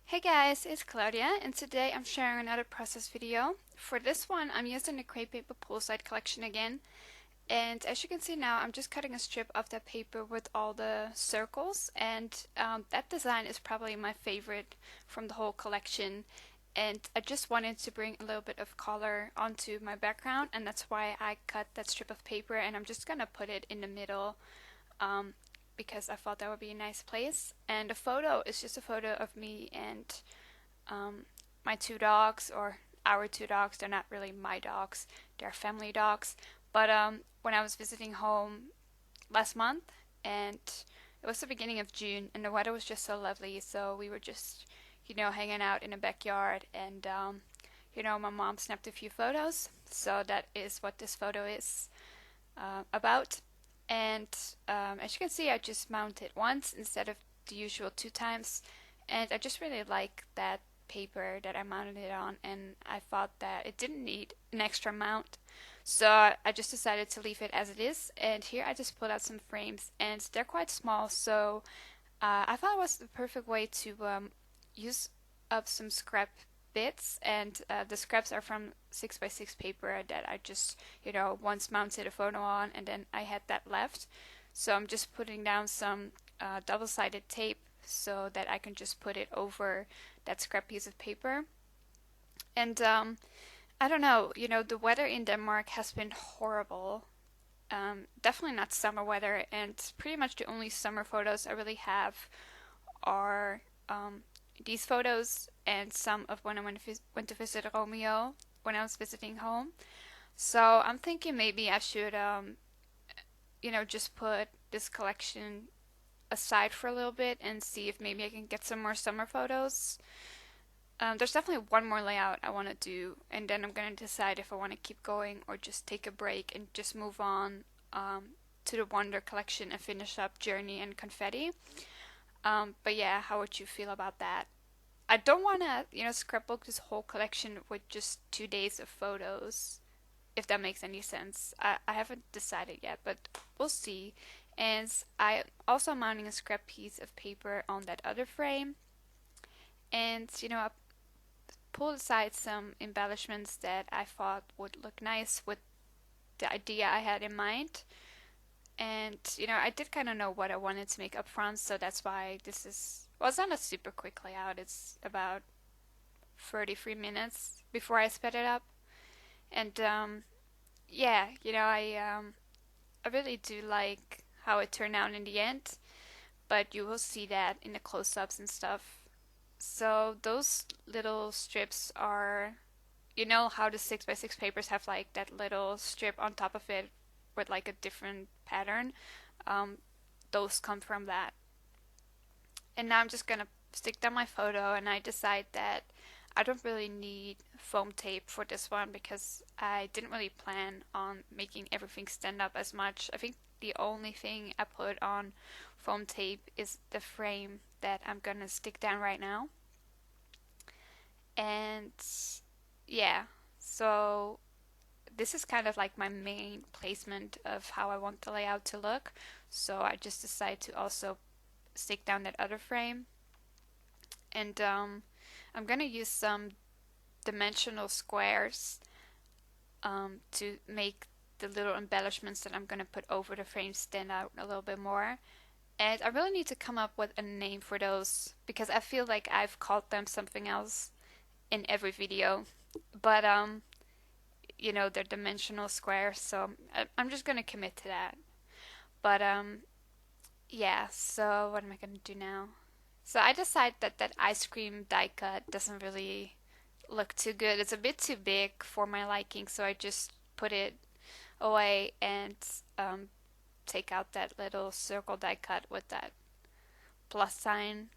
Hey guys, it's Claudia, and today I'm sharing another process video. For this one, I'm using the Crate Paper Poolside collection again, and as you can see now, I'm just cutting a strip of that paper with all the circles, and that design is probably my favorite from the whole collection. And I just wanted to bring a little bit of color onto my background, and that's why I cut that strip of paper, and I'm just gonna put it in the middle um, because I thought that would be a nice place. And the photo is just a photo of me and my two dogs, or our two dogs. They're not really my dogs, they're family dogs. But when I was visiting home last month, and it was the beginning of June, and the weather was just so lovely, so we were just, hanging out in the backyard, and my mom snapped a few photos, so that is what this photo is about. And as you can see, I just mounted once instead of the usual two times, and I just really like that paper that I mounted it on, and I thought that it didn't need an extra mount, so I just decided to leave it as it is. And here I just pulled out some frames, and they're quite small, so I thought it was the perfect way to use up some scrap bits, and the scraps are from 6x6 paper that I just, once mounted a photo on, and then I had that left. So I'm just putting down some double-sided tape so that I can just put it over that scrap piece of paper. And I don't know, the weather in Denmark has been horrible. Definitely not summer weather, and pretty much the only summer photos I really have are these photos and some of when I went to visit Romeo when I was visiting home. So I'm thinking maybe I should, just put this collection aside for a little bit and see if maybe I can get some more summer photos. There's definitely one more layout I want to do, and then I'm going to decide if I want to keep going or just take a break and just move on to the Wonder collection and finish up Journey and Confetti. But yeah, how would you feel about that? I don't want to, scrapbook this whole collection with just 2 days of photos, if that makes any sense. I haven't decided yet, but we'll see. And I also mounting a scrap piece of paper on that other frame. And, I pulled aside some embellishments that I thought would look nice with the idea I had in mind. And, I did kind of know what I wanted to make up front, so that's why this is, well, it's not a super quick layout. It's about 33 minutes before I sped it up. And, yeah, I really do like how it turned out in the end, but you will see that in the close-ups and stuff. So those little strips are, how the 6x6 papers have like that little strip on top of it with like a different pattern. Um, those come from that. And now I'm just gonna stick down my photo, and I decide that I don't really need foam tape for this one because I didn't really plan on making everything stand up as much. I think the only thing I put on foam tape is the frame that I'm gonna stick down right now. And yeah, so this is kind of like my main placement of how I want the layout to look. So I just decided to also stick down that other frame. And I'm gonna use some dimensional squares to make the little embellishments that I'm gonna put over the frame stand out a little bit more. And I really need to come up with a name for those because I feel like I've called them something else in every video. But they're dimensional squares, so I'm just gonna commit to that. But yeah, so what am I gonna do now? So I decided that that ice cream die cut doesn't really look too good. It's a bit too big for my liking, so I just put it away and um, take out that little circle die cut with that plus sign.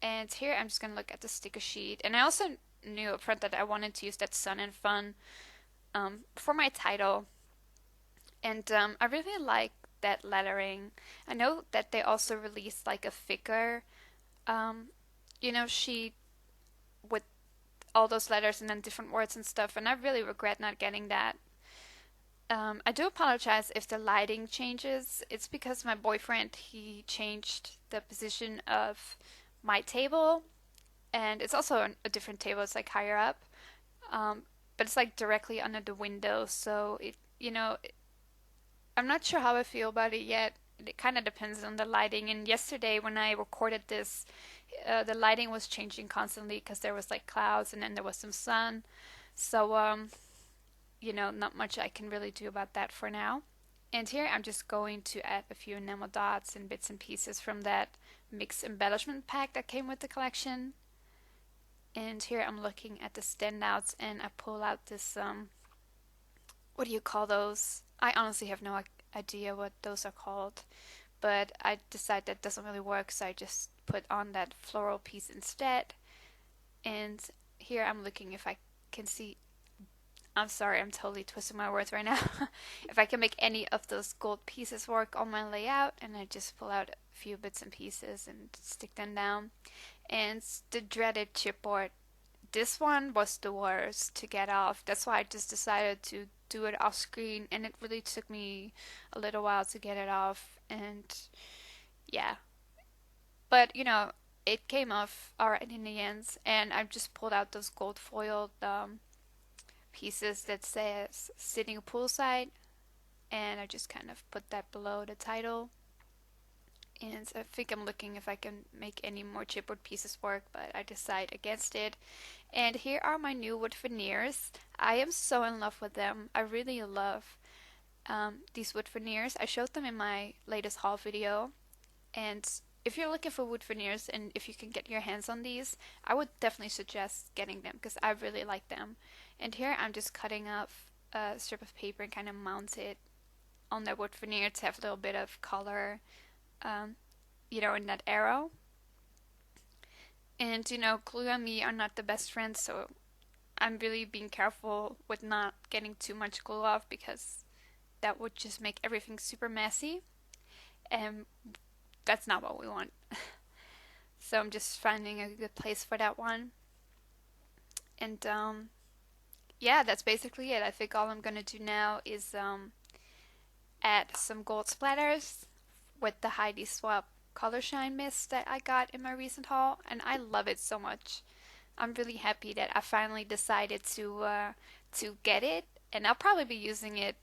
And here I'm just gonna look at the sticker sheet. And I also knew up front that I wanted to use that Sun and Fun for my title. And I really like that lettering. I know that they also released like a thicker, um, sheet with all those letters and then different words and stuff. And I really regret not getting that. I do apologize if the lighting changes. It's because my boyfriend, he changed the position of my table. and it's also a different table. It's like higher up, um, but it's like directly under the window. So I'm not sure how I feel about it yet. It kind of depends on the lighting. And yesterday when I recorded this, the lighting was changing constantly because there was like clouds and then there was some sun. So not much I can really do about that for now. And here I'm just going to add a few enamel dots and bits and pieces from that mixed embellishment pack that came with the collection. And here I'm looking at the standouts and I pull out this, what do you call those? I honestly have no idea what those are called, but I decided that doesn't really work, so I just put on that floral piece instead. And here I'm looking if I can see, I'm sorry, I'm totally twisting my words right now. If I can make any of those gold pieces work on my layout, and I just pull out a few bits and pieces and stick them down. And the dreaded chipboard, this one was the worst to get off. That's why I just decided to do it off screen, and it really took me a little while to get it off. And yeah, but it came off alright in the end. And I just pulled out those gold foiled pieces that says sitting poolside, and I just kind of put that below the title. And I think I'm looking if I can make any more chipboard pieces work, but I decide against it. And here are my new wood veneers. I am so in love with them. I really love these wood veneers. I showed them in my latest haul video. And if you're looking for wood veneers and if you can get your hands on these, I would definitely suggest getting them because I really like them. And here I'm just cutting off a strip of paper and kind of mount it on the wood veneer to have a little bit of color, um, in that arrow. And glue and me are not the best friends, so I'm really being careful with not getting too much glue off because that would just make everything super messy, and that's not what we want. So I'm just finding a good place for that one. And yeah, that's basically it. I think all I'm gonna do now is add some gold splatters with the Heidi Swapp color shine mist that I got in my recent haul, and I love it so much. I'm really happy that I finally decided to get it, and I'll probably be using it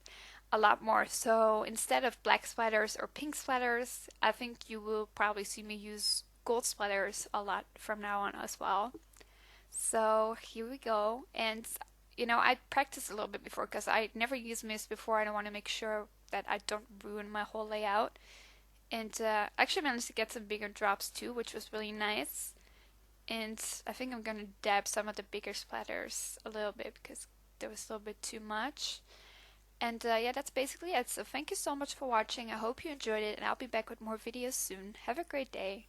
a lot more. So instead of black splatters or pink splatters, I think you will probably see me use gold splatters a lot from now on as well. So here we go. And I practiced a little bit before because I never used mist before, and I want to make sure that I don't ruin my whole layout. And actually managed to get some bigger drops too, which was really nice. And I think I'm gonna dab some of the bigger splatters a little bit because there was a little bit too much. And yeah, that's basically it. So thank you so much for watching. I hope you enjoyed it, and I'll be back with more videos soon. Have a great day.